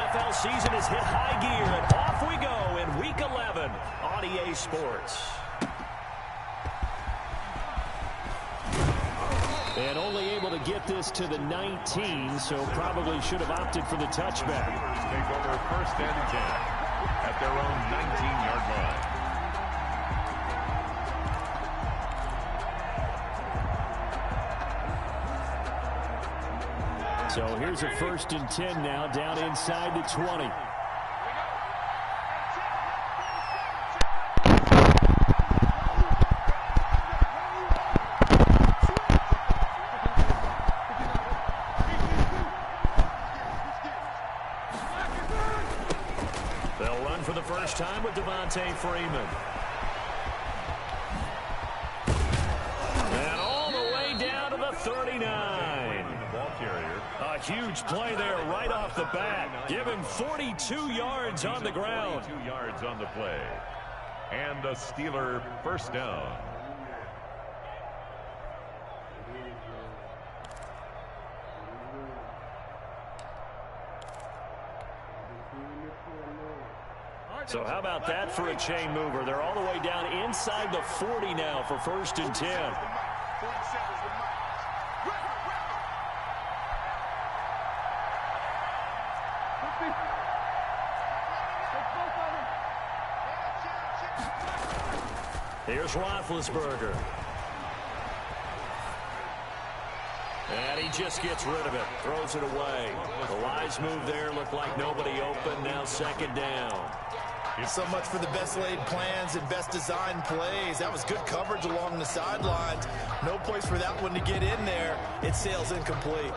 NFL season has hit high gear, and off we go in Week 11 on EA Sports. And only able to get this to the 19, so probably should have opted for the touchback. Take over 1st and 10 at their own 19-yard line. So here's a 1st and 10 now, down inside the 20. They'll run for the first time with Devontae Freeman. And all the way down to the 39. A huge play there right off the bat. Give him 42 yards on the ground. 42 yards on the play. And a Steeler 1st down. So how about that for a chain mover? They're all the way down inside the 40 now for 1st and 10. Here's Roethlisberger. And he just gets rid of it. Throws it away. The wise move there. Looked like nobody open. Now 2nd down. So much for the best laid plans and best designed plays. That was good coverage along the sidelines. No place for that one to get in there. It sails incomplete.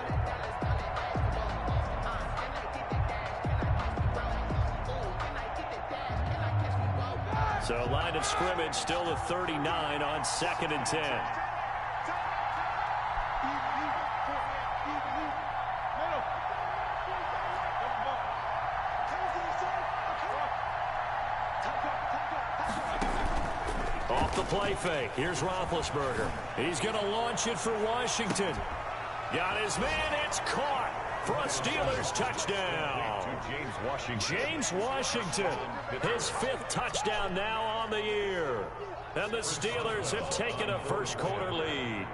So line of scrimmage still the 39 on 2nd and 10. Off the play fake. Here's Roethlisberger. He's going to launch it for Washington. Got his man. It's caught for a Steelers touchdown. James Washington, his 5th touchdown now on the year. And the Steelers have taken a first-quarter lead.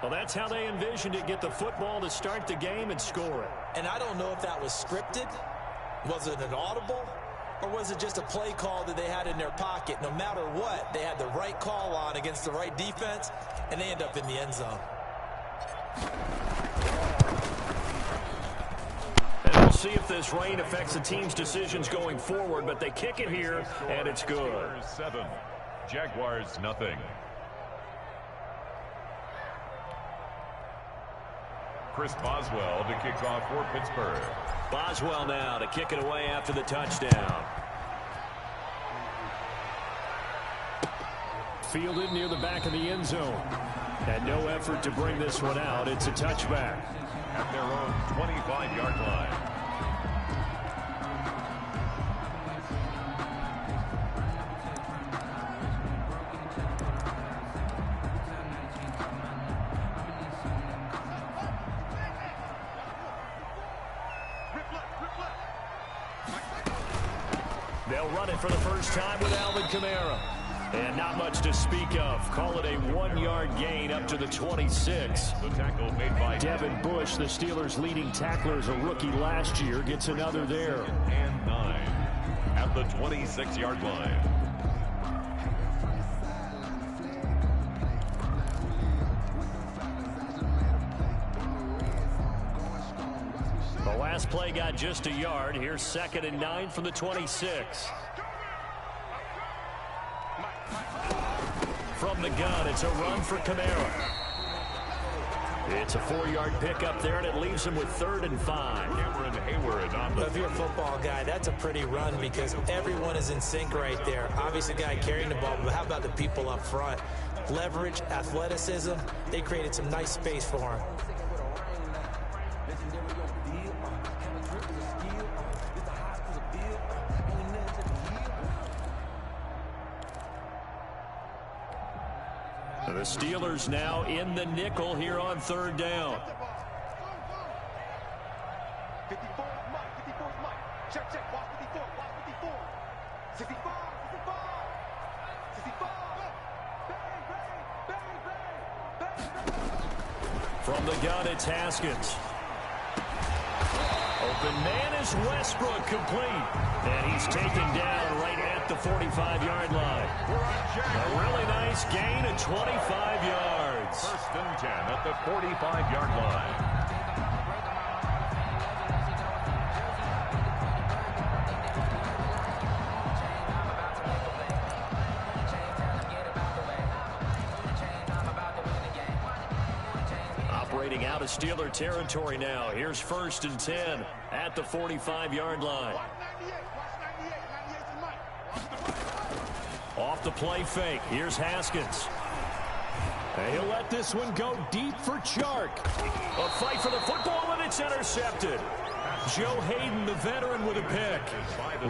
Well, that's how they envisioned it. Get the football to start the game and score it. And I don't know if that was scripted. Was it an audible? Or was it just a play call that they had in their pocket? No matter what, they had the right call on against the right defense, and they end up in the end zone. And we'll see if this rain affects the team's decisions going forward, but they kick it here, and it's good. 7, Jaguars nothing. Chris Boswell to kick off for Pittsburgh. Boswell now to kick it away after the touchdown. Fielded near the back of the end zone. And no effort to bring this one out. It's a touchback. At their own 25-yard line. They'll run it for the first time with Alvin Kamara. And not much to speak of. Call it a 1-yard gain up to the 26. The tackle made by Devin Bush, the Steelers' leading tackler as a rookie last year, gets another there. And 9 at the 26-yard line. The last play got just a yard. Here's 2nd and 9 from the 26. From the gun, it's a run for Kamara. It's a 4-yard pickup there, and it leaves him with 3rd and 5. Cameron Hayward on the If you're a football guy, that's a pretty run because everyone is in sync right there. Obviously, the guy carrying the ball, but how about the people up front? Leverage, athleticism, they created some nice space for him. The Steelers now in the nickel here on 3rd down. Check, check. Watch 54. Watch 54. 65. 65. 65. Bang, bang, bang, bang. From the gun, it's Haskins. Open man is Westbrook, complete. And he's taken down right at the 45-yard line. A really nice gain of 25 yards. First and 10 at the 45-yard line. Operating out of Steeler territory now. Here's first and 10 at the 45-yard line. Off the play fake. Here's Haskins. And he'll let this one go deep for Chark. A fight for the football, and it's intercepted. Joe Hayden, the veteran, with a pick.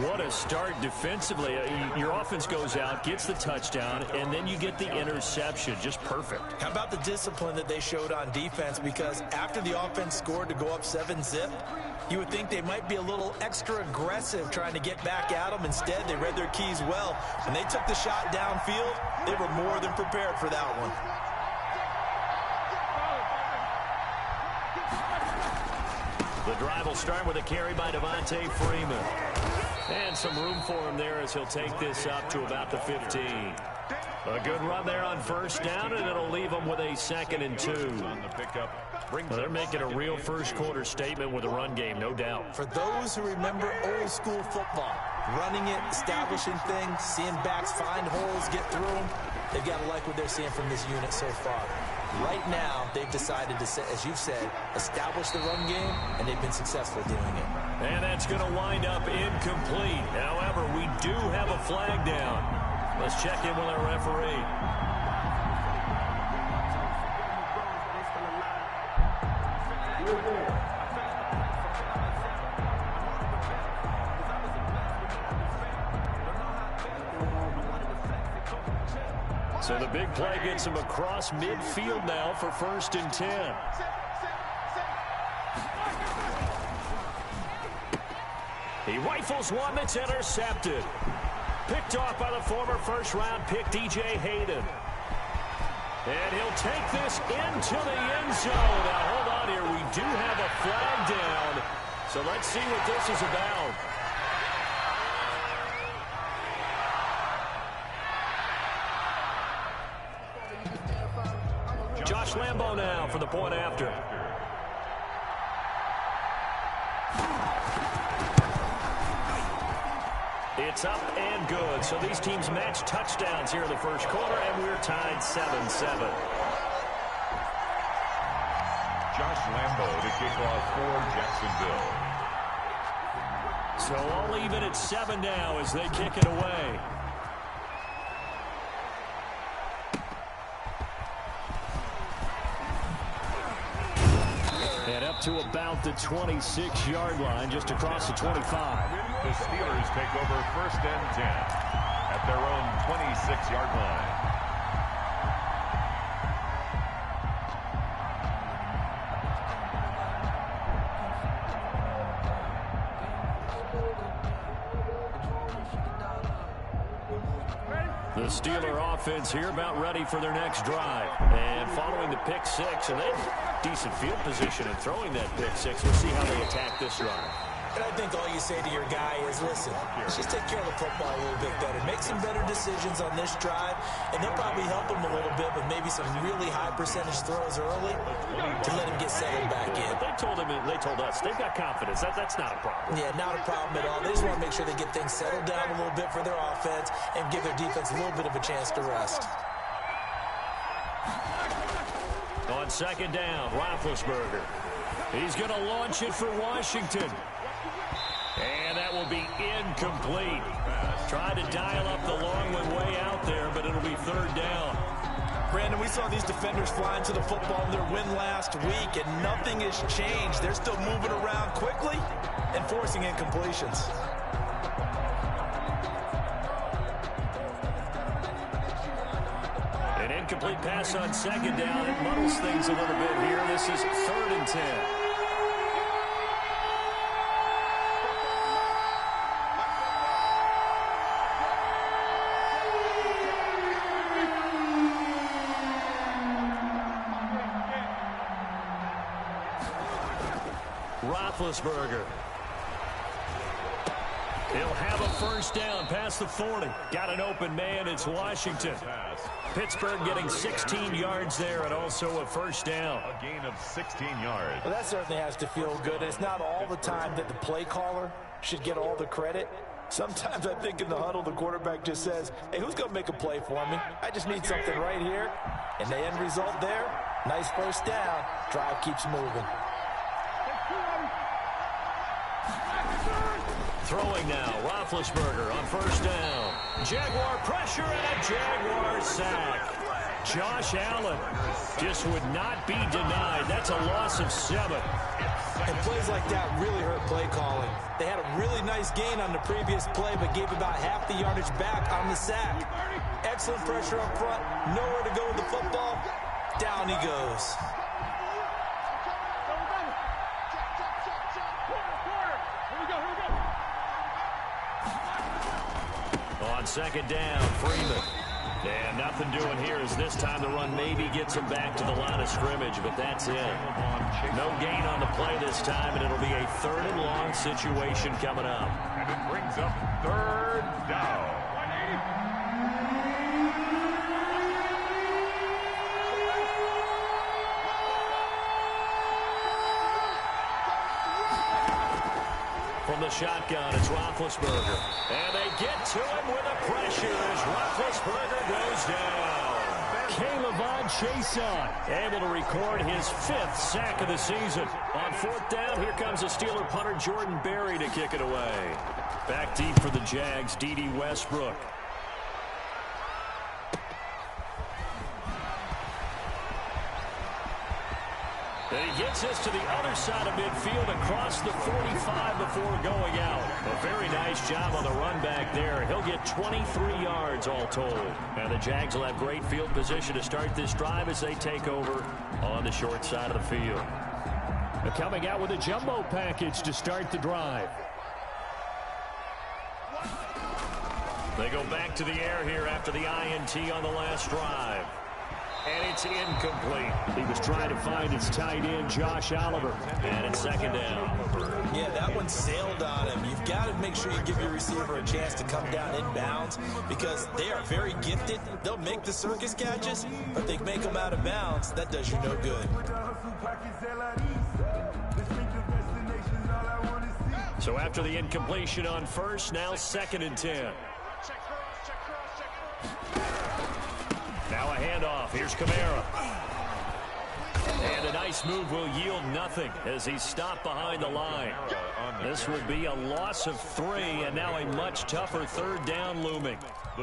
What a start defensively. Your offense goes out, gets the touchdown, and then you get the interception. Just perfect. How about the discipline that they showed on defense? Because after the offense scored to go up 7-zip, you would think they might be a little extra aggressive trying to get back at them. Instead, they read their keys well. When they took the shot downfield, they were more than prepared for that one. The drive will start with a carry by Devontae Freeman. And some room for him there as he'll take this up to about the 15. A good run there on first down, and it'll leave them with a 2nd and 2. On the pickup. Well, they're making a real first-quarter statement with a run game, no doubt. For those who remember old-school football, running it, establishing things, seeing backs find holes, get through them, they've got to like what they're seeing from this unit so far. Right now, they've decided to, as you've said, establish the run game, and they've been successful doing it. And that's going to wind up incomplete. However, we do have a flag down. Let's check in with our referee. So the big play gets him across midfield now for first and 10. He rifles one that's intercepted. Picked off by the former first-round pick, DJ Hayden. And he'll take this into the end zone. Now, hold on here. We do have a flag down. So let's see what this is about. Josh Lambo now for the point after. It's up and good. So these teams match touchdowns here in the first quarter, and we're tied 7-7. Josh Lambo to kick off for Jacksonville. So all even at 7 now as they kick it away. And up to about the 26-yard line, just across the 25. The Steelers take over first and 10 at their own 26-yard line. The Steeler offense here about ready for their next drive. And following the pick six, and they have decent field position in throwing that pick six. We'll see how they attack this drive. And I think all you say to your guy is, listen, let's just take care of the football a little bit better. Make some better decisions on this drive, and they'll probably help him a little bit with maybe some really high percentage throws early to let him get settled back in. But they told us they've got confidence. That's not a problem. Yeah, not a problem at all. They just want to make sure they get things settled down a little bit for their offense and give their defense a little bit of a chance to rest. On second down, Roethlisberger. He's going to launch it for Washington. And that will be incomplete. Tried to dial up the long one way out there, but it'll be third down. Brandon, we saw these defenders flying to the football in their win last week, and nothing has changed. They're still moving around quickly and forcing incompletions. An incomplete pass on second down. It muddles things a little bit here. This is 3rd and 10. Roethlisberger. He'll have a first down past the 40. Got an open man. It's Washington. Pittsburgh getting 16 yards there and also a first down. A gain of 16 yards. Well, that certainly has to feel good. It's not all the time that the play caller should get all the credit. Sometimes I think in the huddle, the quarterback just says, hey, who's going to make a play for me? I just need something right here. And the end result there, nice first down. Drive keeps moving. Throwing now, Roethlisberger on first down. Jaguar pressure and a Jaguar sack. Josh Allen just would not be denied. That's a loss of 7. And plays like that really hurt play calling. They had a really nice gain on the previous play, but gave about half the yardage back on the sack. Excellent pressure up front. Nowhere to go with the football. Down he goes. On second down, Freeman. And nothing doing here as this time the run maybe gets him back to the line of scrimmage, but that's it. No gain on the play this time, and it'll be a 3rd and long situation coming up. And it brings up 3rd down. From the shotgun, it's Roethlisberger. And they get to him with a pressure as Roethlisberger goes down. K'Lavon Chaisson able to record his 5th sack of the season. On 4th down, here comes a Steeler punter, Jordan Berry, to kick it away. Back deep for the Jags, D.D. Westbrook. And he gets us to the other side of midfield across the 45 before going out. A very nice job on the run back there. He'll get 23 yards all told. And the Jags will have great field position to start this drive as they take over on the short side of the field. They're coming out with a jumbo package to start the drive. They go back to the air here after the INT on the last drive. And it's incomplete. He was trying to find his tight end, Josh Oliver. And it's second down. Yeah, that one sailed on him. You've got to make sure you give your receiver a chance to come down inbounds because they are very gifted. They'll make the circus catches, but if they make them out of bounds, that does you no good. So after the incompletion on first, now 2nd and 10. Now a handoff. Here's Kamara. And a nice move will yield nothing as he's stopped behind the line. This will be a loss of 3, and now a much tougher 3rd down looming.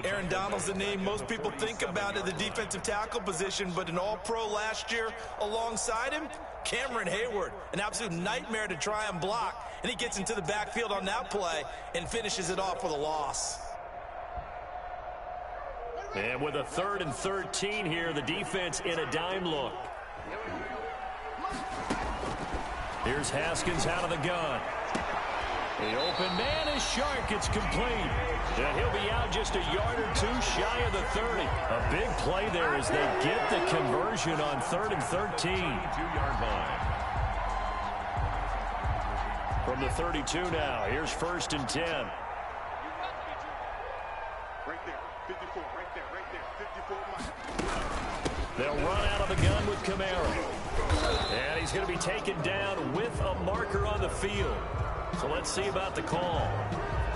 Aaron Donald's the name most people think about at the defensive tackle position, but an all-pro last year alongside him, Cameron Hayward, an absolute nightmare to try and block. And he gets into the backfield on that play and finishes it off with a loss. And with a 3rd and 13 here, the defense in a dime look. Here's Haskins out of the gun. The open man is Shark. It's complete. And he'll be out just a yard or 2 shy of the 30. A big play there as they get the conversion on 3rd and 13. 2-yard line. From the 32 now, here's 1st and 10. Right there, 54, right there, 54 miles. They'll run out of the gun with Kamara. And he's going to be taken down with a marker on the field. So let's see about the call.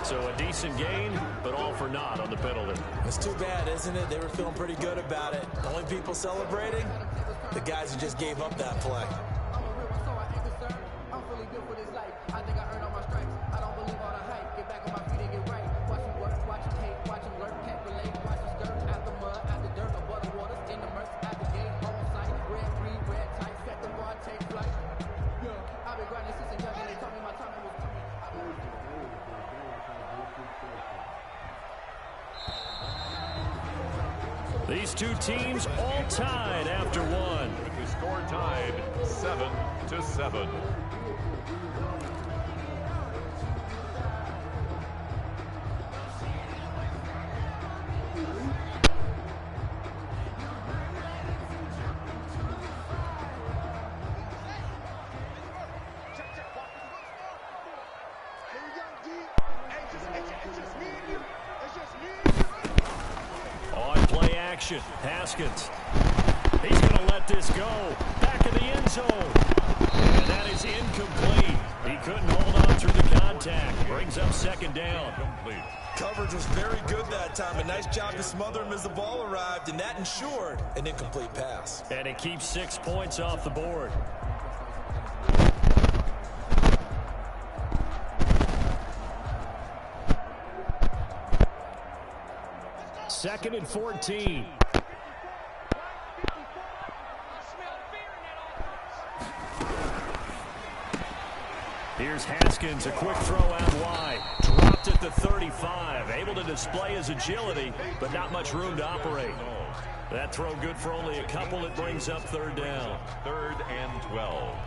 So a decent gain, but all for naught on the penalty. It's too bad, isn't it? They were feeling pretty good about it. The only people celebrating, the guys who just gave up that play. These two teams all tied after one. The score tied 7-7. direction. Haskins. He's going to let this go. Back in the end zone. And that is incomplete. He couldn't hold on through the contact. Brings up second down. Complete. Coverage was very good that time. A nice job to smother him as the ball arrived, and that ensured an incomplete pass. And it keeps 6 points off the board. Second and 14. Here's Haskins, a quick throw out wide. Dropped at the 35. Able to display his agility, but not much room to operate. That throw good for only a couple. It brings up third down. 3rd and 12.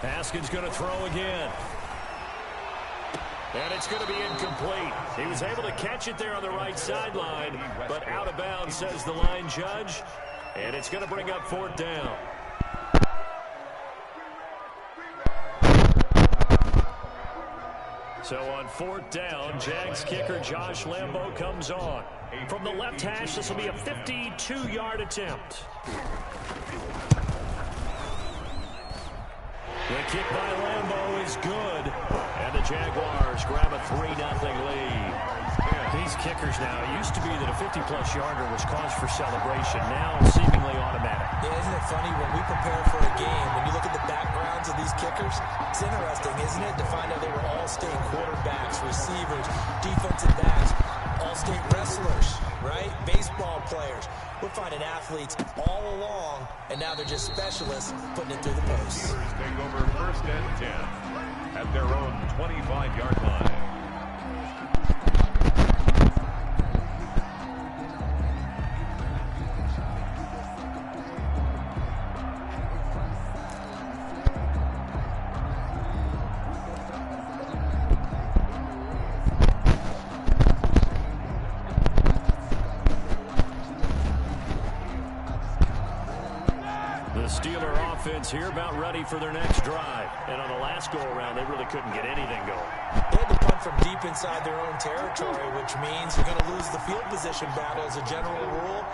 Haskins going to throw again. And it's going to be incomplete. He was able to catch it there on the right sideline, but out of bounds, says the line judge. And it's going to bring up 4th down. So on 4th down, Jags kicker Josh Lambo comes on. From the left hash, this will be a 52-yard attempt. The kick by Lambo is good, and the Jaguars grab a 3-0 lead. These kickers now, it used to be that a 50-plus yarder was cause for celebration, now seemingly automatic. Yeah, isn't it funny when we prepare for a game, when you look at the backgrounds of these kickers, it's interesting, isn't it, to find out they were all-state quarterbacks, receivers, defensive backs, all-state wrestlers, right? Baseball players. We're finding athletes all along, and now they're just specialists putting it through the posts. Steelers take over 1st and 10 at their own 25-yard line. Steeler offense here about ready for their next drive. And on the last go-around, they really couldn't get anything going. They had to punt from deep inside their own territory, which means you're going to lose the field position battle as a general rule.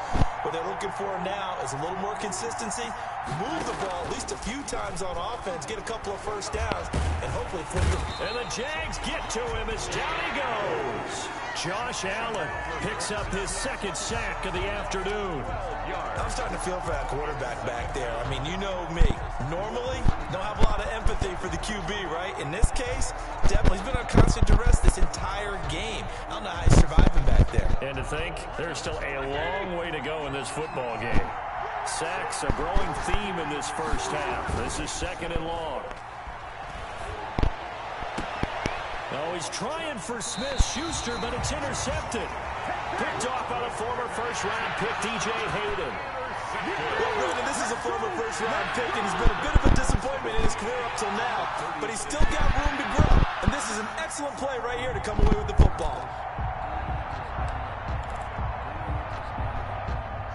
What they're looking for now is a little more consistency, move the ball at least a few times on offense, get a couple of first downs, and hopefully flip it. And the Jags get to him as down he goes. Josh Allen picks up his 2nd sack of the afternoon. I'm starting to feel for that quarterback back there. I mean, you know me. Normally, don't have a lot of empathy for the QB, right? In this case, definitely, he's been on constant duress this entire game. I don't know how he's surviving back there. And to think, there's still a long way to go in this football game. Sacks, a growing theme in this first half. This is 2nd and long. Oh, he's trying for Smith-Schuster, but it's intercepted. Picked off by the former first-round pick, DJ Hayden. Well, Brandon, this is a former first-round pick, and he's been a bit of a disappointment in his career up till now. But he's still got room to grow. And this is an excellent play right here to come away with the football.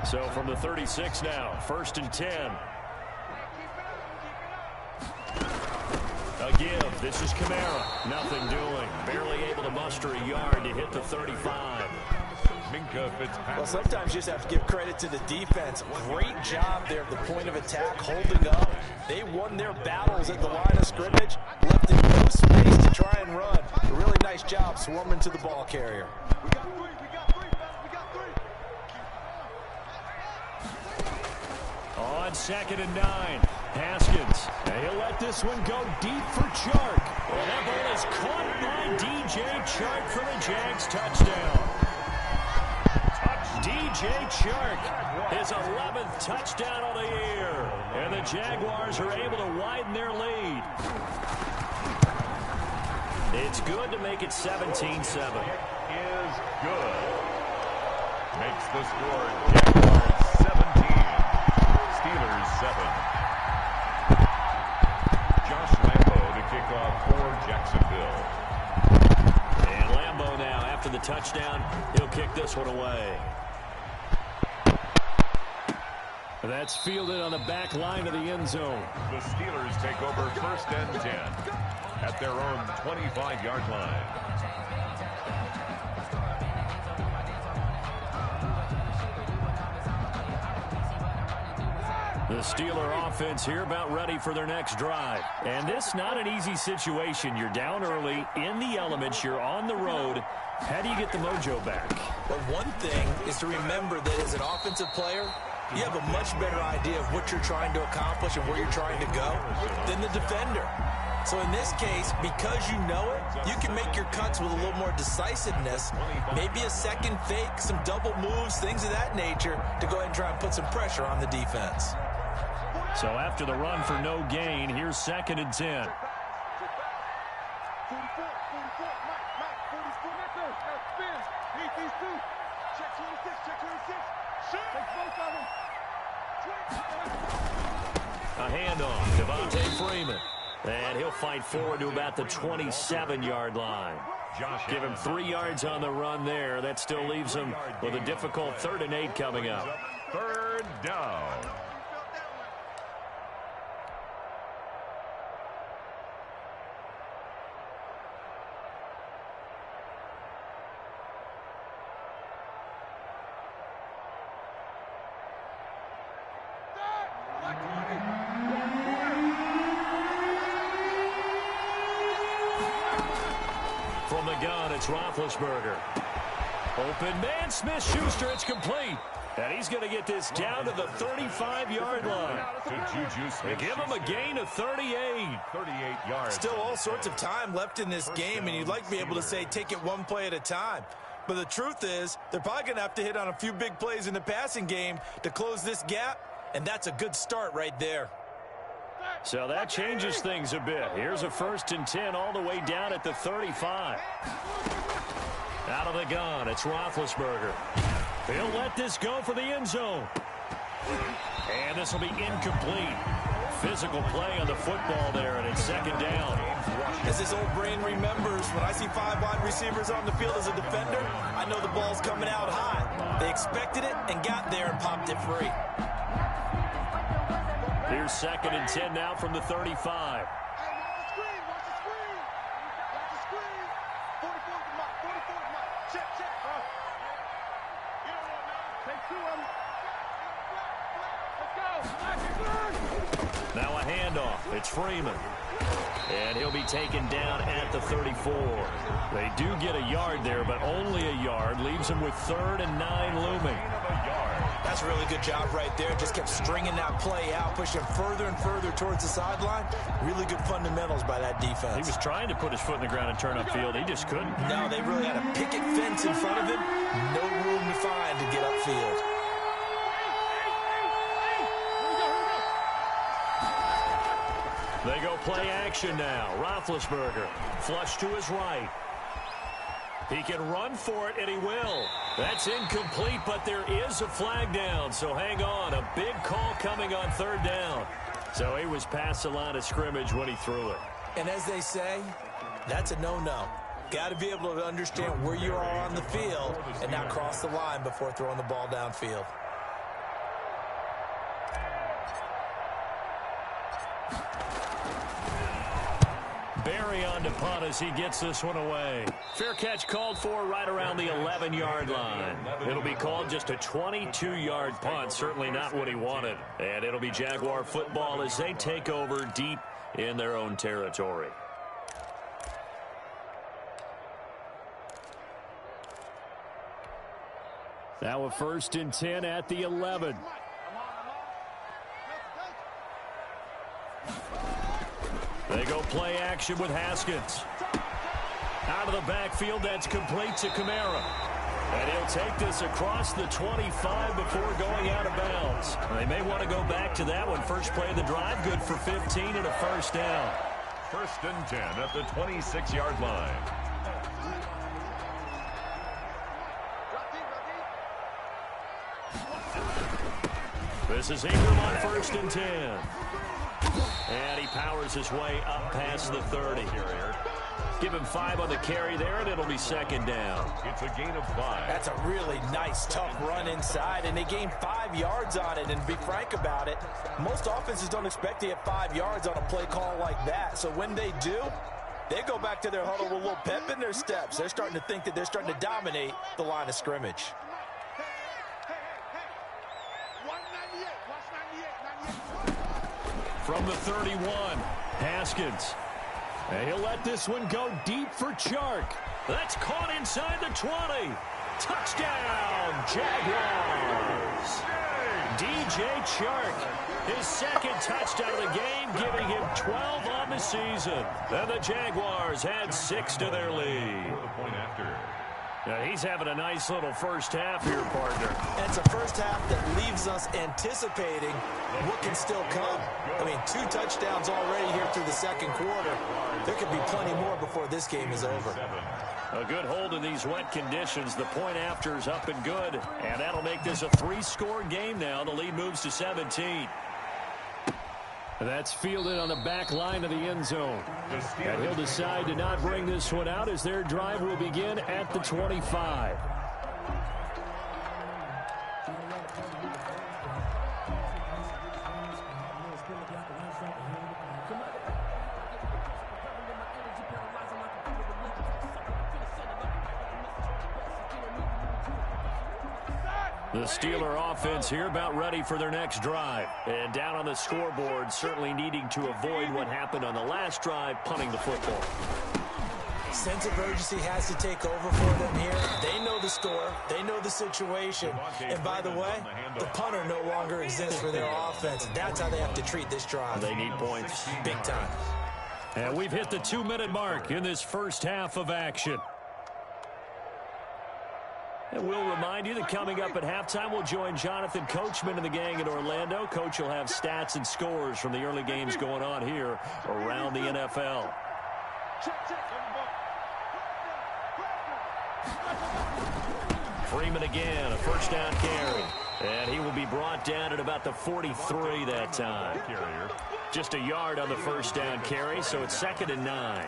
So from the 36 now, 1st and 10. A give. This is Kamara. Nothing doing. Barely able to muster a yard to hit the 35. Minkah Fitzpatrick. Well, sometimes you just have to give credit to the defense. Great job there at the point of attack, holding up. They won their battles at the line of scrimmage, left in no space to try and run. A really nice job swarming to the ball carrier. We got 3. We got 3. On 2nd and 9. Haskins. And he'll let this one go deep for Chark. And that ball is caught by DJ Chark for the Jags touchdown. DJ Chark, his 11th touchdown of the year. And the Jaguars are able to widen their lead. It's good to make it 17-7. Is good. Makes the score Jaguars 17, Steelers 7. Josh Lambo to kick off for Jacksonville. And Lambo now, after the touchdown. He'll kick this one away. That's fielded on the back line of the end zone. The Steelers take over 1st and 10 at their own 25-yard line. The Steeler offense here about ready for their next drive. And this not an easy situation. You're down early, in the elements, you're on the road. How do you get the mojo back? But one thing is to remember that as an offensive player, you have a much better idea of what you're trying to accomplish and where you're trying to go than the defender. So in this case, because you know it, you can make your cuts with a little more decisiveness, maybe a second fake, some double moves, things of that nature, to go ahead and try and put some pressure on the defense. So after the run for no gain, here's 2nd and 10. 44, 44, Mike, 44, now spin. Need these two. Check 26, shoot. Take both of them. A handoff, Devontae Freeman. And he'll fight forward to about the 27-yard line. Give him 3 yards on the run there. That still leaves him with a difficult 3rd and 8 coming up. 3rd down. From the gun, it's Roethlisberger. Open man, Smith-Schuster, it's complete. And he's going to get this down to the 35-yard line. To Juju Smith. Give him a gain of 38. 38 yards. Still all sorts of time left in this game, and you'd like to be able to say take it one play at a time. But the truth is, they're probably going to have to hit on a few big plays in the passing game to close this gap, and that's a good start right there. So that changes things a bit. Here's a 1st and 10 all the way down at the 35. Out of the gun, it's Roethlisberger. He'll let this go for the end zone. And this will be incomplete. Physical play on the football there, and it's 2nd down. As his old brain remembers, when I see 5 wide receivers on the field as a defender, I know the ball's coming out high. They expected it and got there and popped it free. Here's 2nd and 10 now from the 35. Watch the screen. Watch the screen. 44 to Mike. 44 to Mike. Check. You don't want none. Take 2 of them. Let's go. Now a handoff. It's Freeman. And he'll be taken down at the 34. They do get a yard there, but only a yard. Leaves him with 3rd and 9 looming. That's a really good job right there. Just kept stringing that play out, pushing further and further towards the sideline. Really good fundamentals by that defense. He was trying to put his foot in the ground and turn upfield. He just couldn't. No, they really had a picket fence in front of him. No room to find to get upfield. They go play action now. Roethlisberger, flush to his right. He can run for it, and he will. That's incomplete, but there is a flag down, so hang on. A big call coming on 3rd down. So he was past the line of scrimmage when he threw it. And as they say, that's a no-no. Got to be able to understand where you are on the field and not cross the line before throwing the ball downfield. Barry on to punt as he gets this one away. Fair catch called for right around the 11-yard line. It'll be called just a 22-yard punt. Certainly not what he wanted. And it'll be Jaguar football as they take over deep in their own territory. Now a 1st and 10 at the 11. They go play action with Haskins. Out of the backfield, that's complete to Kamara. And he'll take this across the 25 before going out of bounds. They may want to go back to that one. First play of the drive, good for 15 and a 1st down. 1st and 10 at the 26-yard line. This is Ingram on 1st and 10. And he powers his way up past the 30. Give him 5 on the carry there, and it'll be second down. It's a gain of 5. That's a really nice, tough run inside, and they gained 5 yards on it. And to be frank about it, most offenses don't expect to get 5 yards on a play call like that. So when they do, they go back to their huddle with a little pep in their steps. They're starting to think that they're starting to dominate the line of scrimmage. From the 31, Haskins. And he'll let this one go deep for Chark. That's caught inside the 20. Touchdown, Jaguars. DJ Chark, his second touchdown of the game, giving him 12 on the season. And the Jaguars add 6 to their lead. The point after. Now he's having a nice little first half here, partner. And it's a first half that leaves us anticipating what can still come. I mean, 2 touchdowns already here through the second quarter. There could be plenty more before this game is over. A good hold in these wet conditions. The point after is up and good. And that'll make this a 3-score game now. The lead moves to 17. That's fielded on the back line of the end zone. And he'll decide to not bring this one out as their drive will begin at the 25. The Steeler offense here about ready for their next drive. And down on the scoreboard, certainly needing to avoid what happened on the last drive, punting the football. Sense of urgency has to take over for them here. They know the score. They know the situation. And by the way, the punter no longer exists for their offense. That's how they have to treat this drive. They need points. Big time. And we've hit the 2-minute mark in this first half of action. And we'll remind you that coming up at halftime, we'll join Jonathan Coachman and the gang in Orlando. Coach will have stats and scores from the early games going on here around the NFL. Freeman again, a first down carry. And he will be brought down at about the 43 that time. Just a yard on the first down carry, so it's 2nd and 9.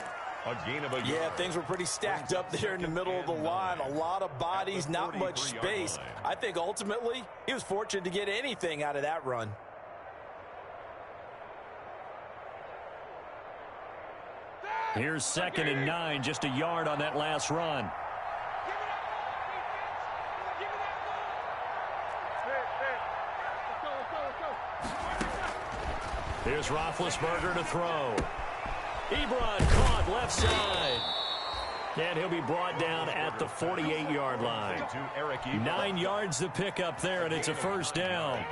Yeah, things were pretty stacked up there in the middle of the line. A lot of bodies, not much space. I think ultimately he was fortunate to get anything out of that run. Here's 2nd and 9, just a yard on that last run. Here's Roethlisberger to throw. Ebron caught left side. And he'll be brought down at the 48-yard line. 9 yards to pick up there, and it's a first down.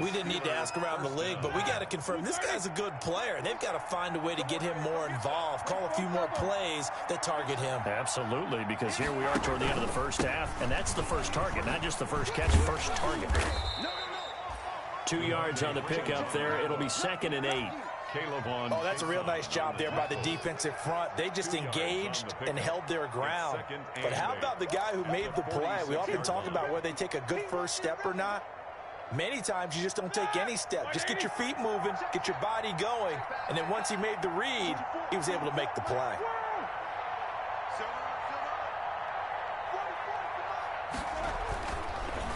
We didn't need to ask around the league, but we got to confirm this guy's a good player. They've got to find a way to get him more involved, call a few more plays that target him. Absolutely, because here we are toward the end of the first half, and that's the first target, not just the first catch, first target. 2 yards on the pickup there. It'll be 2nd and 8. Oh, that's a real nice job there by the defensive front. They just engaged and held their ground. But how about the guy who made the play? We often talk about whether they take a good first step or not. Many times you just don't take any step. Just get your feet moving, get your body going, and then once he made the read, he was able to make the play.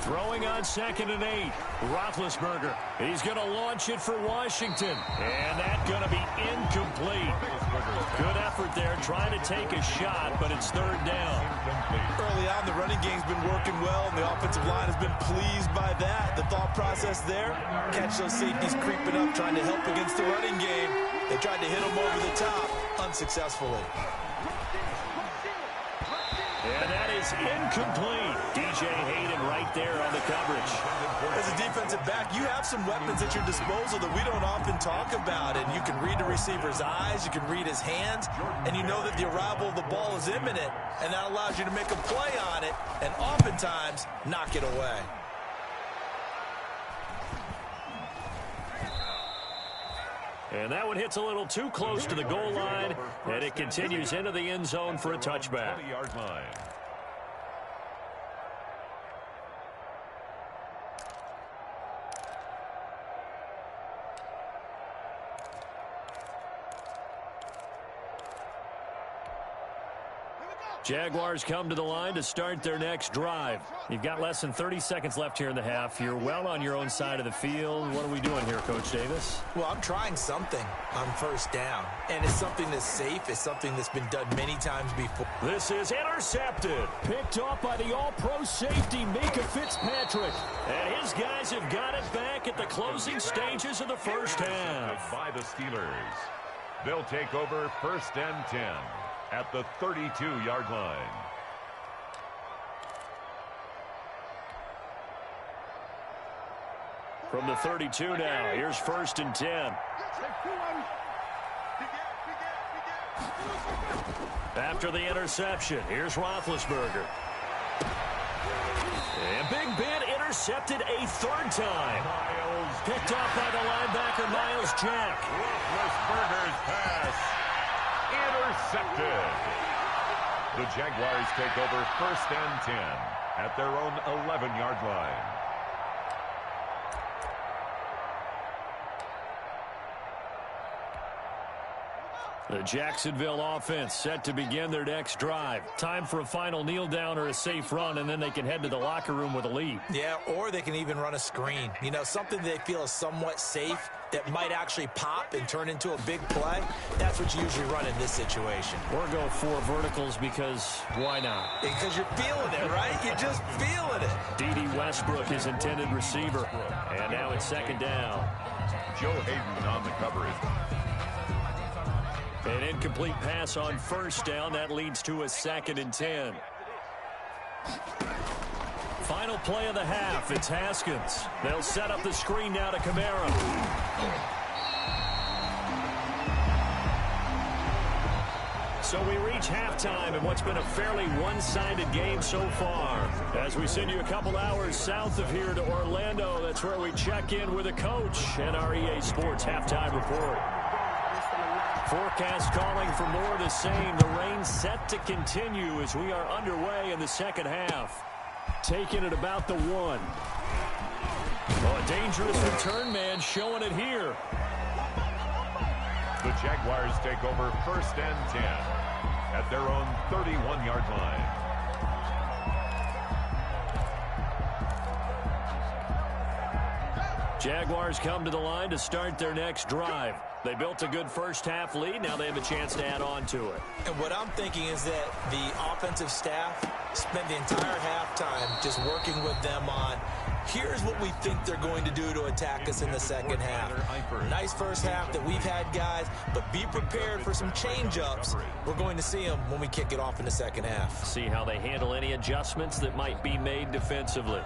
Throwing on 2nd and 8. Roethlisberger. He's going to launch it for Washington. And that's going to be incomplete. Good effort there, trying to take a shot, but it's 3rd down. Early on, the running game's been working well, and the offensive line has been pleased by that. The thought process there, catch those safeties creeping up, trying to help against the running game. They tried to hit them over the top, unsuccessfully. And that is incomplete. DJ Hayden right there on the coverage. As a defensive back, you have some weapons at your disposal that we don't often talk about. And you can read the receiver's eyes, you can read his hands, and you know that the arrival of the ball is imminent. And that allows you to make a play on it and oftentimes knock it away. And that one hits a little too close to the goal line, and it continues into the end zone for a touchback. 20-yard line. Jaguars come to the line to start their next drive. You've got less than 30 seconds left here in the half. You're well on your own side of the field. What are we doing here, Coach Davis? Well, I'm trying something on first down, and it's something that's safe. It's something that's been done many times before. This is intercepted. Picked off by the all-pro safety, Micah Fitzpatrick. And his guys have got it back at the closing stages of the first half. By the Steelers. They'll take over first and 10 at the 32-yard line. From the 32 now, here's first and 10. After the interception, here's Roethlisberger. And Big Ben intercepted a third time. Picked off by the linebacker, Myles Jack. Roethlisberger's pass intercepted. The Jaguars take over first and 10 at their own 11-yard line. The Jacksonville offense set to begin their next drive. Time for a final kneel down or a safe run, and then they can head to the locker room with a lead. Yeah, or they can even run a screen. You know, something they feel is somewhat safe that might actually pop and turn into a big play. That's what you usually run in this situation. Or go 4 verticals because why not? Because you're feeling it, right? You're just feeling it. D.D. Westbrook, his intended receiver. And now it's second down. Joe Hayden on the coverage. An incomplete pass on first down. That leads to a second and 10. Final play of the half. It's Haskins. They'll set up the screen now to Kamara. So we reach halftime in what's been a fairly one-sided game so far. As we send you a couple hours south of here to Orlando, that's where we check in with a coach and our EA Sports halftime report. Forecast calling for more of the same. The rain set to continue as we are underway in the second half. Taking it about the 1. Oh, a dangerous return man showing it here. The Jaguars take over first and 10 at their own 31-yard line. Jaguars come to the line to start their next drive. They built a good first half lead. Now they have a chance to add on to it. And what I'm thinking is that the offensive staff spent the entire halftime just working with them on, here's what we think they're going to do to attack us in the second half. Nice first half that we've had, guys, but be prepared for some change-ups. We're going to see them when we kick it off in the second half. See how they handle any adjustments that might be made defensively.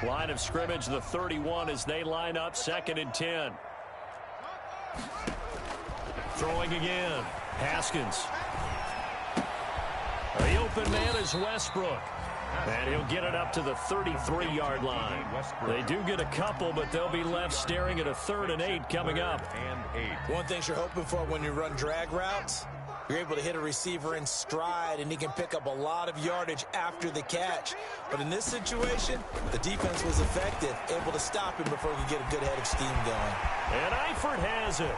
Line of scrimmage, the 31 as they line up, second and 10. Throwing again. Haskins. The open man is Westbrook. And he'll get it up to the 33-yard line. They do get a couple, but they'll be left staring at a 3rd and 8 coming up. One thing you're hoping for when you run drag routes, you're able to hit a receiver in stride, and he can pick up a lot of yardage after the catch. But in this situation, the defense was effective, able to stop him before he could get a good head of steam going. And Eifert has it.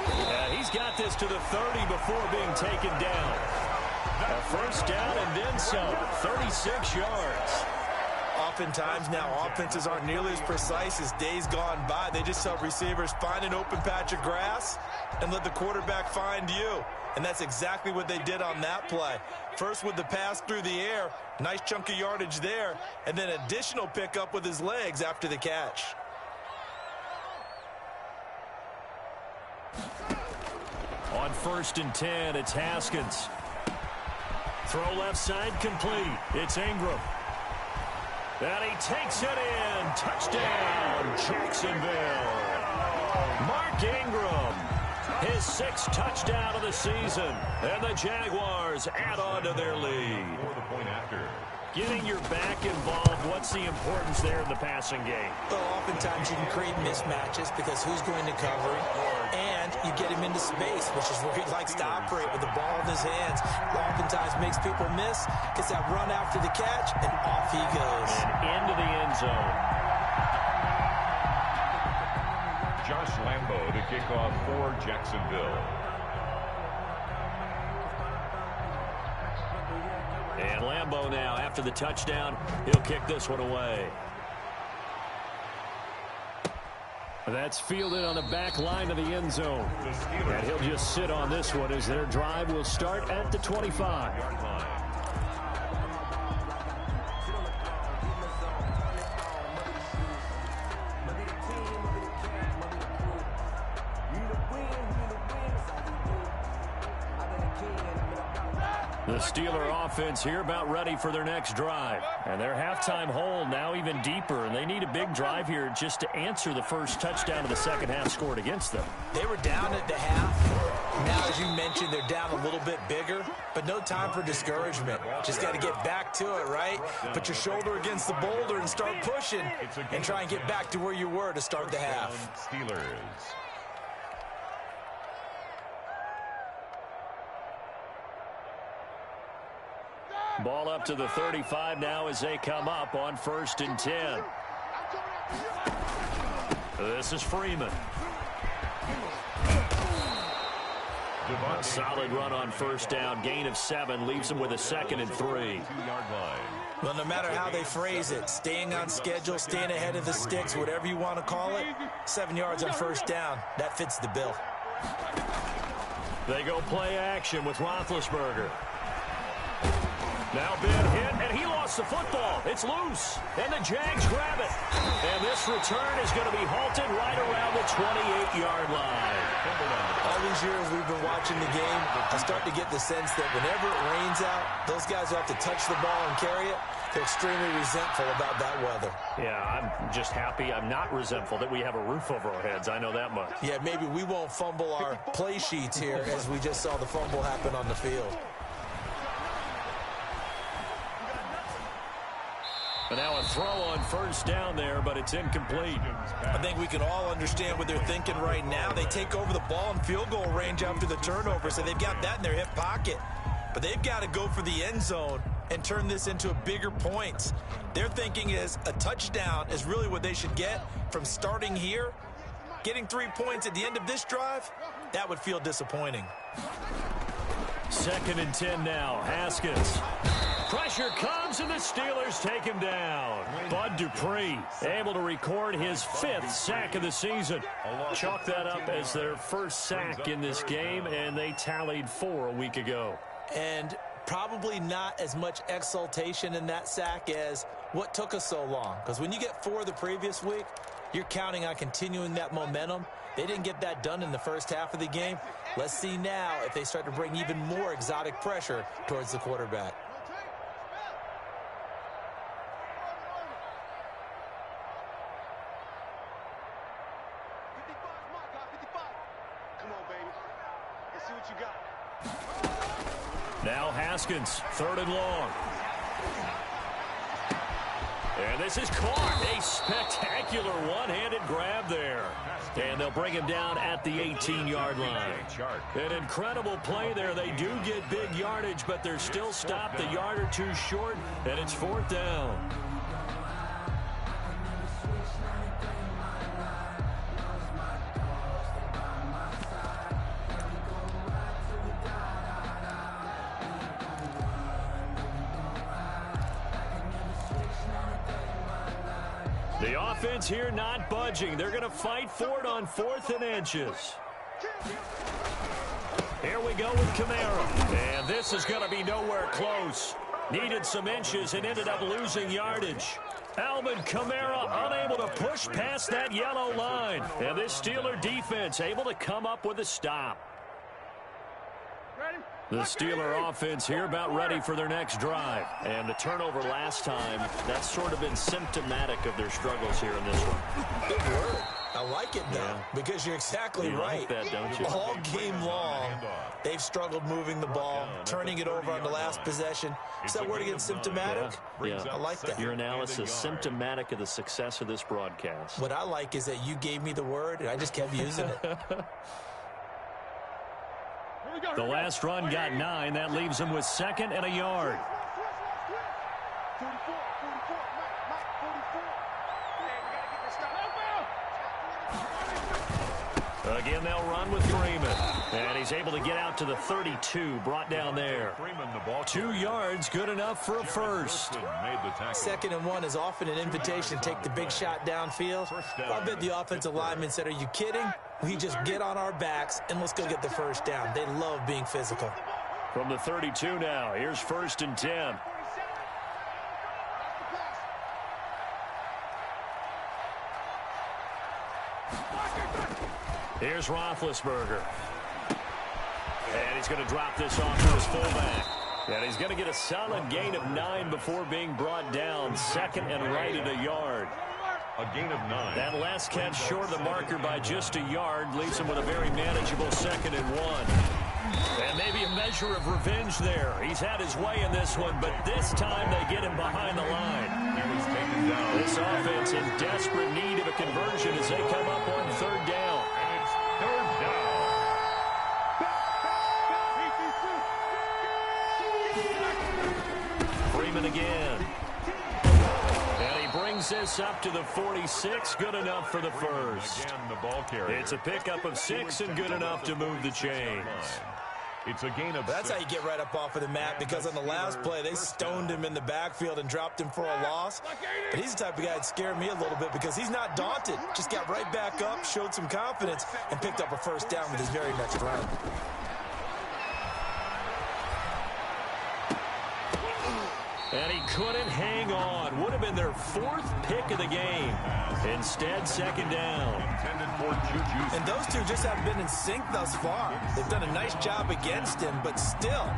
Yeah, he's got this to the 30 before being taken down. A first down and then some, 36 yards. Oftentimes now, offenses aren't nearly as precise as days gone by. They just tell receivers, find an open patch of grass and let the quarterback find you. And that's exactly what they did on that play. First with the pass through the air, nice chunk of yardage there, and then additional pickup with his legs after the catch. On first and 10, it's Haskins. Throw left side complete. It's Ingram. And he takes it in. Touchdown, Jacksonville. Mark Ingram, his 6th touchdown of the season. And the Jaguars add on to their lead. For the point after. Getting your back involved, what's the importance there in the passing game? Well, oftentimes you can create mismatches because who's going to cover him, and you get him into space, which is where he likes to operate with the ball in his hands. Oftentimes makes people miss, gets that run after the catch, and off he goes. And into the end zone. Josh Lambo to kick off for Jacksonville. Lambeau now, after the touchdown, he'll kick this one away. That's fielded on the back line of the end zone. And he'll just sit on this one as their drive will start at the 25. The Steeler offense here about ready for their next drive. And their halftime hole now even deeper, and they need a big drive here just to answer the first touchdown of the second half scored against them. They were down at the half. Now, as you mentioned, they're down a little bit bigger, but no time for discouragement. Just got to get back to it, right? Put your shoulder against the boulder and start pushing and try and get back to where you were to start the half. Steelers. Ball up to the 35 now as they come up on 1st and 10. This is Freeman. A solid run on 1st down. Gain of 7 leaves them with a 2nd and 3. Well, no matter how they phrase it, staying on schedule, staying ahead of the sticks, whatever you want to call it, 7 yards on 1st down, that fits the bill. They go play action with Roethlisberger. Now been hit, and he lost the football. It's loose, and the Jags grab it. And this return is going to be halted right around the 28-yard line. All these years we've been watching the game, I start to get the sense that whenever it rains out, those guys who have to touch the ball and carry it, they're extremely resentful about that weather. Yeah, I'm just happy. I'm not resentful that we have a roof over our heads. I know that much. Yeah, maybe we won't fumble our play sheets here as we just saw the fumble happen on the field. And now a throw on 1st down there, but it's incomplete. I think we can all understand what they're thinking right now. They take over the ball in field goal range after the turnover, so they've got that in their hip pocket. But they've got to go for the end zone and turn this into a bigger points. Their thinking is a touchdown is really what they should get from starting here. Getting 3 points at the end of this drive, that would feel disappointing. 2nd and 10 now. Haskins. Pressure comes, and the Steelers take him down. Bud Dupree able to record his 5th sack of the season. Chalk that up as their first sack in this game, and they tallied 4 a week ago. And probably not as much exultation in that sack as what took us so long. Because when you get 4 the previous week, you're counting on continuing that momentum. They didn't get that done in the first half of the game. Let's see now if they start to bring even more exotic pressure towards the quarterback. Now Haskins, 3rd and long. And this is caught. A spectacular one-handed grab there. And they'll bring him down at the 18-yard line. An incredible play there. They do get big yardage, but they're still stopped a yard or 2 short, and it's 4th down. The offense here not budging. They're going to fight for it on 4th and inches. Here we go with Kamara. And this is going to be nowhere close. Needed some inches and ended up losing yardage. Alvin Kamara unable to push past that yellow line. And this Steeler defense able to come up with a stop. The Steeler offense here about ready for their next drive. And the turnover last time, that's sort of been symptomatic of their struggles here in this one. Good word. I like it now because you're exactly right. Like that, don't you? All game long, they've struggled moving the ball, turning it over on the last possession. Is that word again, symptomatic? Yeah. I like that. Your analysis, symptomatic of the success of this broadcast. What I like is that you gave me the word, and I just kept using it. The last run got 9. That leaves him with 2nd and a yard. Again, they'll run with Freeman. And he's able to get out to the 32, brought down there. Freeman, the ball 2 yards, good enough for a first. Made the tackle. 2nd and 1 is often an invitation to take the big shot downfield. I bet the offensive lineman said, are you kidding? We just get on our backs and let's go get the first down. They love being physical. From the 32 now, here's 1st and 10. Here's Roethlisberger. And he's going to drop this off to his fullback. And he's going to get a solid gain of 9 before being brought down. 2nd and right at a yard. A gain of 9. That last catch short of the marker by just a yard leaves him with a very manageable 2nd and 1. And maybe a measure of revenge there. He's had his way in this one, but this time they get him behind the line. He was taken down. This offense in desperate need of a conversion as they come up on 3rd down. And it's 3rd down. Freeman again. And he brings this up to the 46. Good enough for the first. Again, the ball carrier. It's a pickup of 6 and good enough to move the chains. It's a gain of That's 6. how you get right up off of the mat, because on the last play, they stoned him in the backfield and dropped him for a loss. But he's the type of guy that scared me a little bit because he's not daunted. Just got right back up, showed some confidence, and picked up a first down with his very next run. And he couldn't hang on. Would have been their 4th pick of the game. Instead, 2nd down. Intended for Juju. And those two just haven't been in sync thus far. They've done a nice job against him, but still,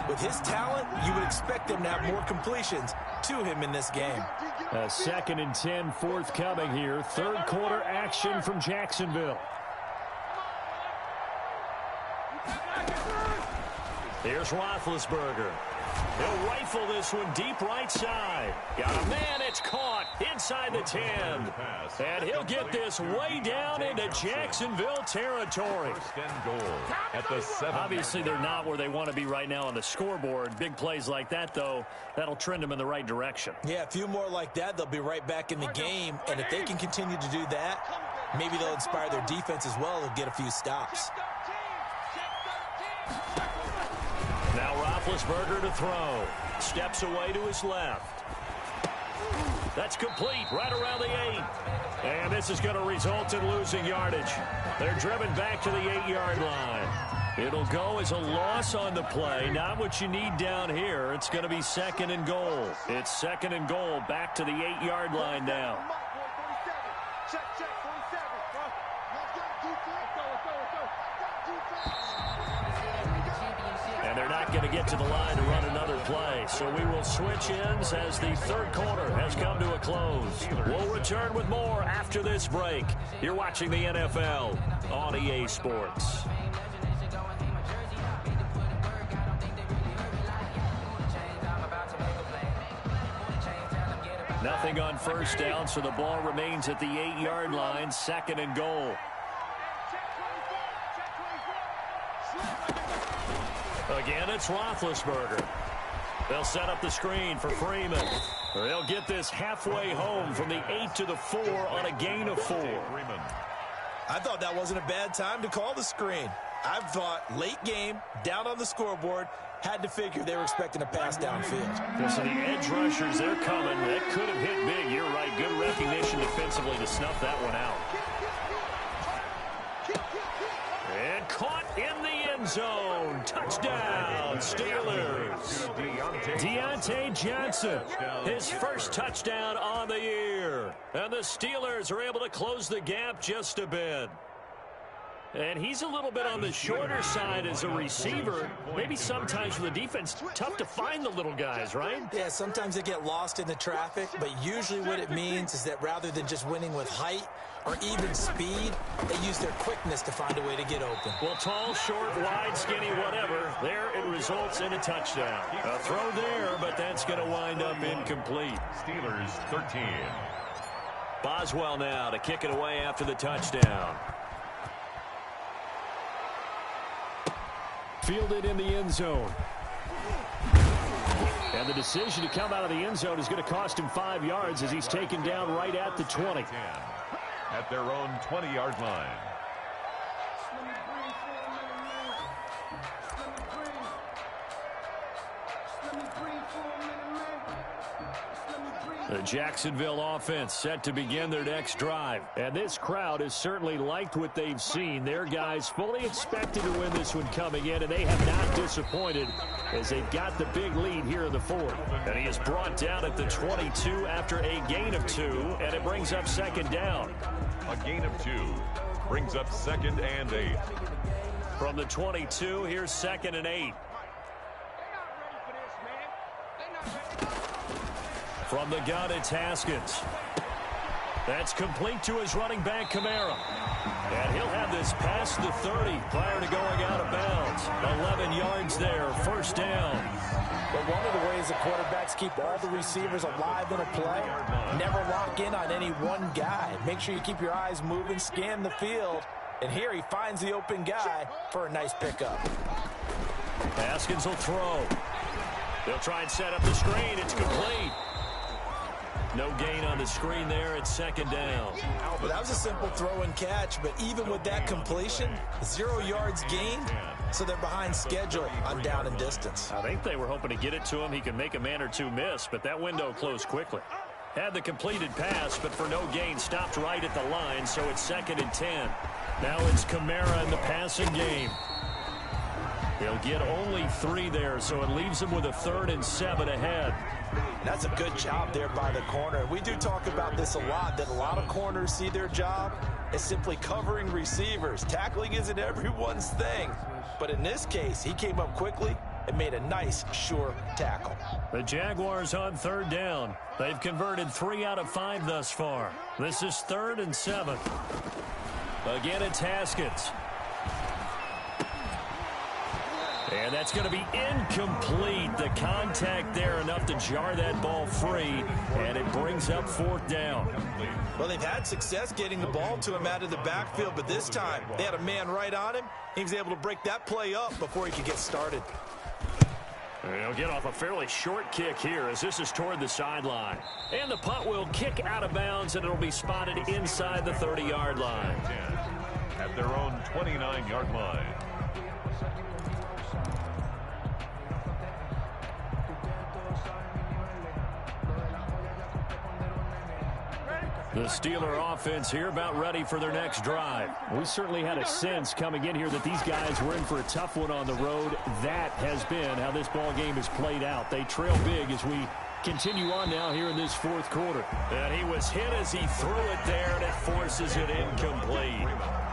with his talent, you would expect them to have more completions to him in this game. A 2nd and 10 forthcoming here. 3rd quarter action from Jacksonville. Here's Roethlisberger. He'll rifle this one deep right side. Got a man, it's caught inside the 10. And he'll get this way down into Jacksonville territory. 1st and goal at the 7. Obviously, they're not where they want to be right now on the scoreboard. Big plays like that, though, that'll trend them in the right direction. Yeah, a few more like that, they'll be right back in the game. And if they can continue to do that, maybe they'll inspire their defense as well and get a few stops. Now Roethlisberger to throw. Steps away to his left. That's complete right around the 8. And this is going to result in losing yardage. They're driven back to the 8-yard line. It'll go as a loss on the play. Not what you need down here. It's going to be 2nd and goal. It's 2nd and goal back to the 8-yard line now. Check, 47. And they're not going to get to the line to run another play. So we will switch ends as the 3rd quarter has come to a close. We'll return with more after this break. You're watching the NFL on EA Sports. Nothing on 1st down, so the ball remains at the 8-yard line. 2nd and goal. Again, it's Roethlisberger. They'll set up the screen for Freeman. They'll get this halfway home from the 8 to the 4 on a gain of 4. I thought that wasn't a bad time to call the screen. I thought late game, down on the scoreboard, had to figure they were expecting a pass downfield. So the edge rushers, they're coming. That could have hit big. You're right. Good recognition defensively to snuff that one out. And caught in the end zone. Touchdown, Steelers. Deontay Johnson, his first touchdown on the year. And the Steelers are able to close the gap just a bit. And he's a little bit on the shorter side as a receiver. Maybe sometimes for the defense, tough to find the little guys, right? Yeah, sometimes they get lost in the traffic, but usually what it means is that rather than just winning with height or even speed, they use their quickness to find a way to get open. Well, tall, short, wide, skinny, whatever, there it results in a touchdown. A throw there, but that's going to wind up incomplete. Steelers 13. Boswell now to kick it away after the touchdown. Fielded in the end zone. And the decision to come out of the end zone is going to cost him 5 yards as he's taken down right at the 20. At their own 20-yard line. The Jacksonville offense set to begin their next drive. And this crowd has certainly liked what they've seen. Their guys fully expected to win this one coming in, and they have not disappointed as they've got the big lead here in the fourth. And he is brought down at the 22 after a gain of 2, and it brings up second down. A gain of 2 brings up 2nd and 8. From the 22, here's 2nd and 8. From the gun, it's Haskins. That's complete to his running back, Kamara. And he'll have this past the 30 prior to going out of bounds. 11 yards there, first down. But one of the ways the quarterbacks keep all the receivers alive in a play, never lock in on any one guy. Make sure you keep your eyes moving, scan the field. And here he finds the open guy for a nice pickup. Haskins will throw. They'll try and set up the screen. It's complete. No gain on the screen there. It's second down. Well, that was a simple throw and catch, but even with that completion, 0 yards gained, so they're behind schedule on down and distance. I think they were hoping to get it to him. He could make a man or two miss, but that window closed quickly. Had the completed pass, but for no gain, stopped right at the line, so it's 2nd and 10. Now it's Kamara in the passing game. They'll get only 3 there, so it leaves them with a 3rd and 7 ahead. That's a good job there by the corner. We do talk about this a lot, that a lot of corners see their job as simply covering receivers. Tackling isn't everyone's thing. But in this case, he came up quickly and made a nice, sure tackle. The Jaguars on 3rd down. They've converted 3 out of 5 thus far. This is 3rd and 7. Again, it's Haskins. And that's going to be incomplete. The contact there enough to jar that ball free, and it brings up 4th down. Well, they've had success getting the ball to him out of the backfield, but this time they had a man right on him. He was able to break that play up before he could get started. They'll get off a fairly short kick here as this is toward the sideline. And the punt will kick out of bounds, and it'll be spotted inside the 30-yard line. At their own 29-yard line. The Steeler offense here about ready for their next drive. We certainly had a sense coming in here that these guys were in for a tough one on the road. That has been how this ball game has played out. They trail big as we continue on now here in this 4th quarter. And he was hit as he threw it there, and it forces it incomplete.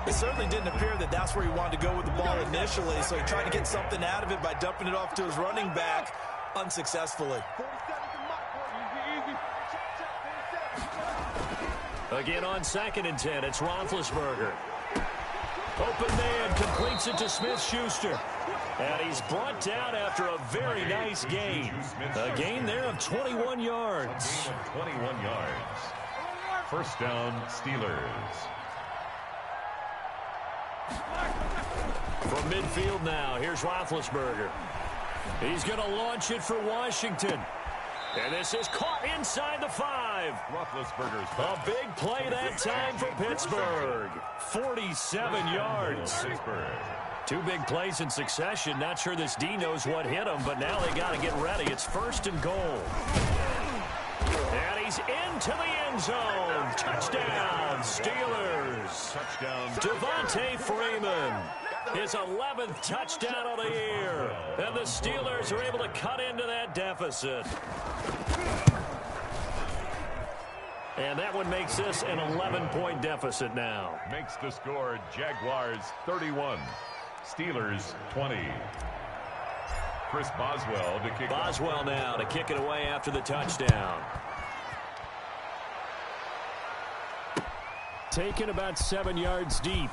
It certainly didn't appear that that's where he wanted to go with the ball initially, so he tried to get something out of it by dumping it off to his running back unsuccessfully. Again on 2nd and 10, it's Roethlisberger. Open man, completes it to Smith-Schuster. And he's brought down after a very nice gain. A gain there of 21 yards. 21 yards. First down, Steelers. From midfield now, here's Roethlisberger. He's going to launch it for Washington. And this is caught inside the 5. Roethlisberger's A big play that time for Pittsburgh. 47 yards. 2 big plays in succession. Not sure this D knows what hit him, but now they got to get ready. It's 1st and goal. And he's into the end zone. Touchdown, Steelers. Touchdown. Devontae Freeman. His 11th touchdown of the year. And the Steelers are able to cut into that deficit. And that one makes this an 11-point deficit now. Makes the score Jaguars 31, Steelers 20. Chris Boswell to kick. Boswell now to kick it away after the touchdown. Taken about 7 yards deep.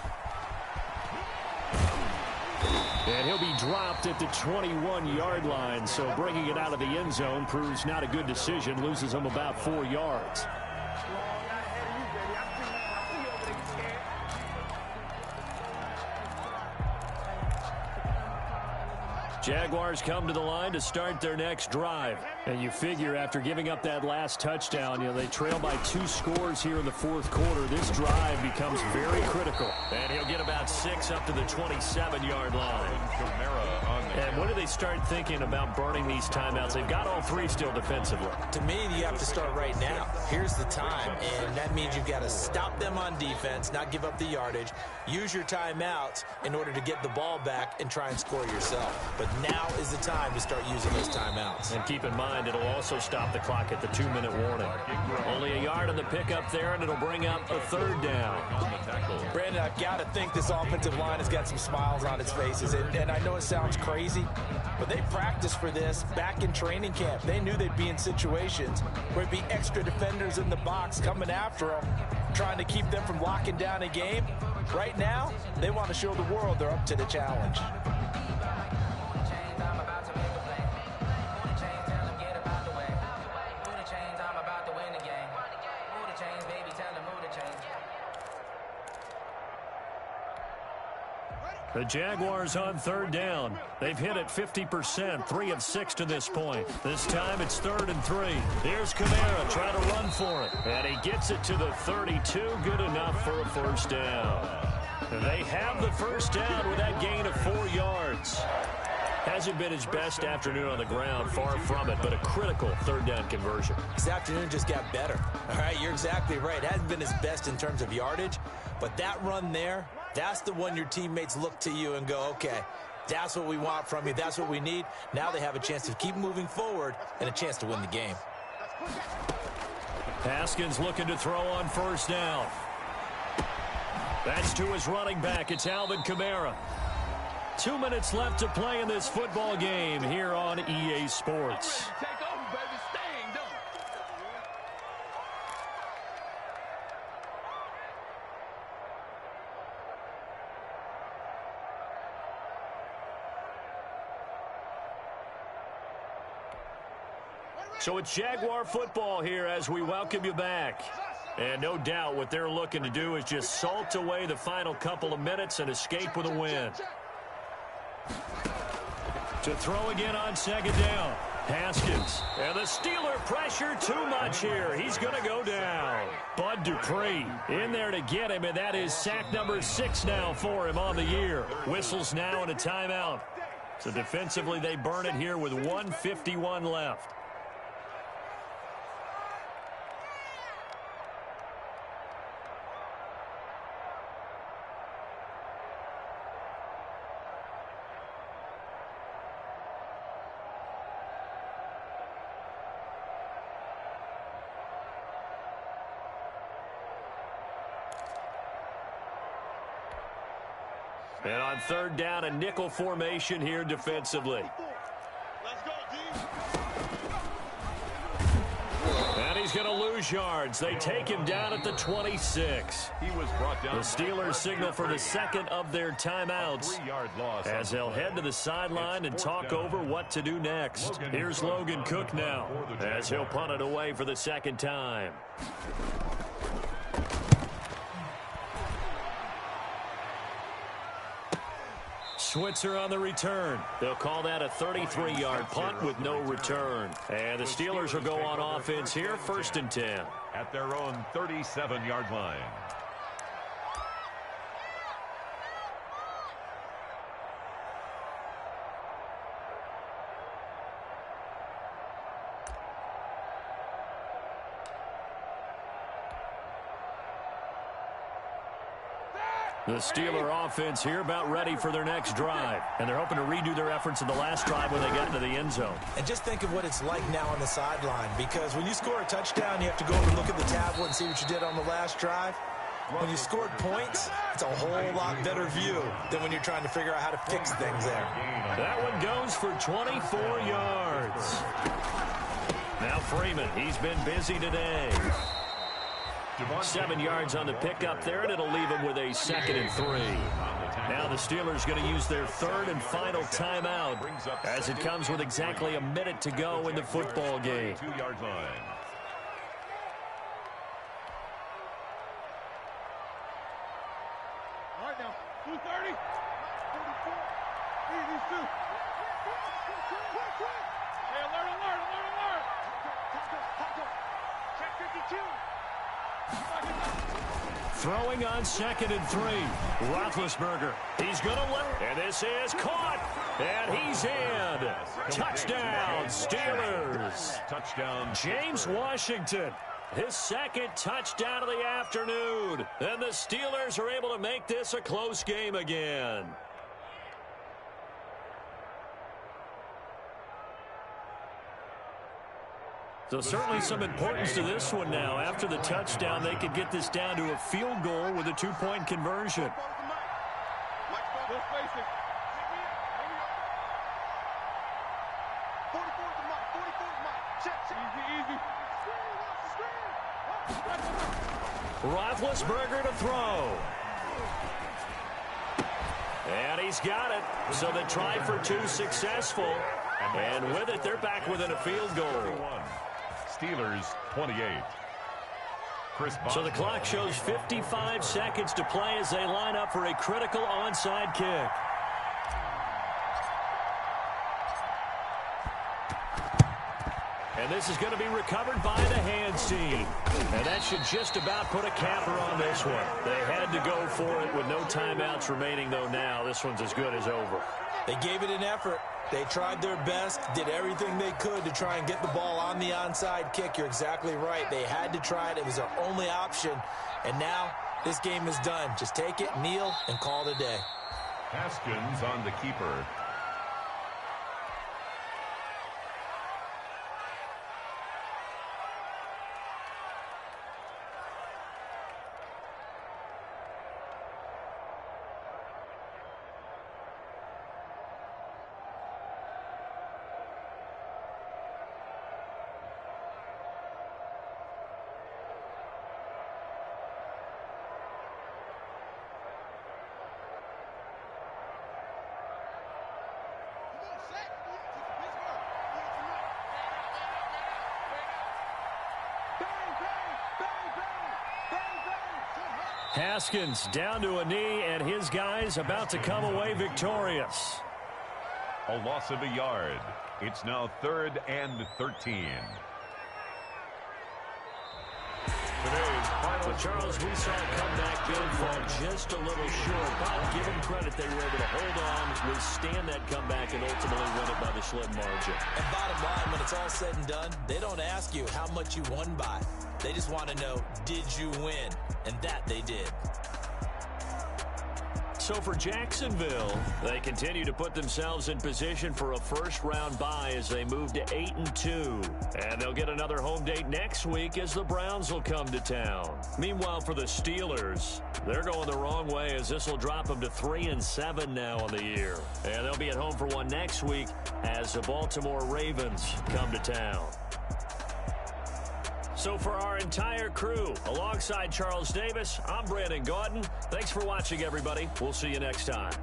And he'll be dropped at the 21-yard line, so bringing it out of the end zone proves not a good decision. Loses him about 4 yards. Jaguars come to the line to start their next drive. And you figure after giving up that last touchdown, they trail by 2 scores here in the fourth quarter. This drive becomes very critical. And he'll get about 6 up to the 27-yard line. And when do they start thinking about burning these timeouts? They've got all 3 still defensively. To me, you have to start right now. Here's the time, and that means you've got to stop them on defense, not give up the yardage, use your timeouts in order to get the ball back and try and score yourself. But now is the time to start using those timeouts. And keep in mind, it'll also stop the clock at the 2-minute warning. Only a yard on the pickup there, and it'll bring up a 3rd down. Brandon, I've got to think this offensive line has got some smiles on its faces. And I know it sounds crazy, but they practiced for this back in training camp. They knew they'd be in situations where it'd be extra defenders in the box coming after them, trying to keep them from locking down a game. Right now, they want to show the world they're up to the challenge. The Jaguars on 3rd down. They've hit it 50%, 3 of 6 to this point. This time it's 3rd and 3. Here's Kamara trying to run for it. And he gets it to the 32. Good enough for a 1st down. They have the 1st down with that gain of 4 yards. Hasn't been his best afternoon on the ground, far from it, but a critical 3rd down conversion. This afternoon just got better. All right, you're exactly right. It hasn't been his best in terms of yardage, but that run there, that's the one your teammates look to you and go, okay, that's what we want from you. That's what we need. Now they have a chance to keep moving forward and a chance to win the game. Haskins looking to throw on 1st down. That's to his running back. It's Alvin Kamara. 2 minutes left to play in this football game here on EA Sports. So it's Jaguar football here as we welcome you back. And no doubt what they're looking to do is just salt away the final couple of minutes and escape with a win. To throw again on 2nd down. Haskins. And the Steeler pressure too much here. He's going to go down. Bud Dupree in there to get him, and that is sack number 6 now for him on the year. Whistles now and a timeout. So defensively they burn it here with 1:51 left. And on 3rd down, a nickel formation here defensively. Let's go, D. And he's going to lose yards. They take him down at the 26. He was brought down. The Steelers signal for the 2nd of their timeouts as they'll head to the sideline and talk over what to do next. Here's Logan Cook now as he'll punt it away for the 2nd time. Switzer on the return. They'll call that a 33-yard punt with no return. And the Steelers will go on offense here, 1st and 10. At their own 37-yard line. The Steeler offense here about ready for their next drive. And they're hoping to redo their efforts in the last drive when they got into the end zone. And just think of what it's like now on the sideline, because when you score a touchdown, you have to go over and look at the tablet and see what you did on the last drive. When you scored points, it's a whole lot better view than when you're trying to figure out how to fix things there. That one goes for 24 yards. Now Freeman, he's been busy today. 7 yards on the pickup there, and it'll leave him with a 2nd and 3. Now the Steelers going to use their 3rd and final timeout as it comes with exactly a minute to go in the football game. 2-yard line. All right, now, 2:30. 44. Hey, alert! Check 52. Throwing on 2nd and 3. Roethlisberger. He's going to let. And this is caught. And he's in. Touchdown, Steelers. Touchdown. James Washington. His 2nd touchdown of the afternoon. And the Steelers are able to make this a close game again. So certainly some importance to this one now. After the touchdown, they could get this down to a field goal with a 2-point conversion. Roethlisberger to throw. And he's got it. So the try for 2 successful. And with it, they're back within a field goal. Steelers 28. So the clock shows 55 seconds to play as they line up for a critical onside kick. And this is going to be recovered by the hands team. And that should just about put a capper on this one. They had to go for it with no timeouts remaining, though now this one's as good as over. They gave it an effort. They tried their best, did everything they could to try and get the ball on the onside kick. You're exactly right. They had to try it. It was their only option. And now this game is done. Just take it, kneel, and call it a day. Haskins on the keeper. Haskins down to a knee, and his guys about to come away victorious. A loss of a yard. It's now 3rd and 13. But Charles, we saw a comeback bid fall just a little short, but give them credit, they were able to hold on, withstand that comeback, and ultimately win it by the slim margin. And bottom line, when it's all said and done, they don't ask you how much you won by. They just want to know, did you win? And that they did. So for Jacksonville, they continue to put themselves in position for a first-round bye as they move to 8-2. And they'll get another home date next week as the Browns will come to town. Meanwhile, for the Steelers, they're going the wrong way as this will drop them to 3-7 now on the year. And they'll be at home for one next week as the Baltimore Ravens come to town. So for our entire crew, alongside Charles Davis, I'm Brandon Gaudin. Thanks for watching, everybody. We'll see you next time.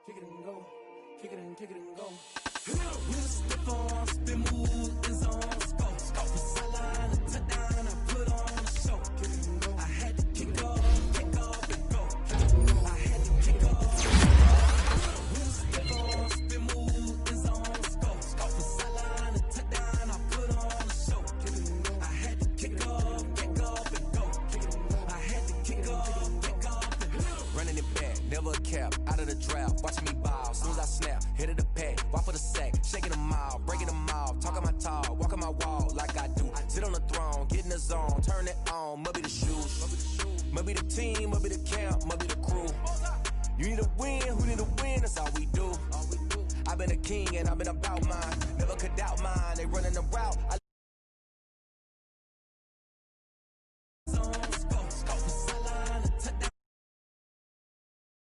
Kick it and go, kick it and go. Wrist the ball, spin move is on scope. For sideline, a touchdown, I put on a show. Kick it and go. I had to kick off and go. I had to kick off. Wrist the ball, spin move is on scope. For sideline, a touchdown, I put on a show. Kick it and go. never a cap, out of the drought, watching me ball. Soon as I snap, hit of the pack, walk for the sack, shaking them all, breaking them off, talking my talk, walking my wall like I do. Sit on the throne, get in the zone, turn it on, must be the shoes, must be the team, must be the camp, must be the crew. You need a win, who need a win, that's all we do. I've been a king and I've been about mine, never could doubt mine, they running the route.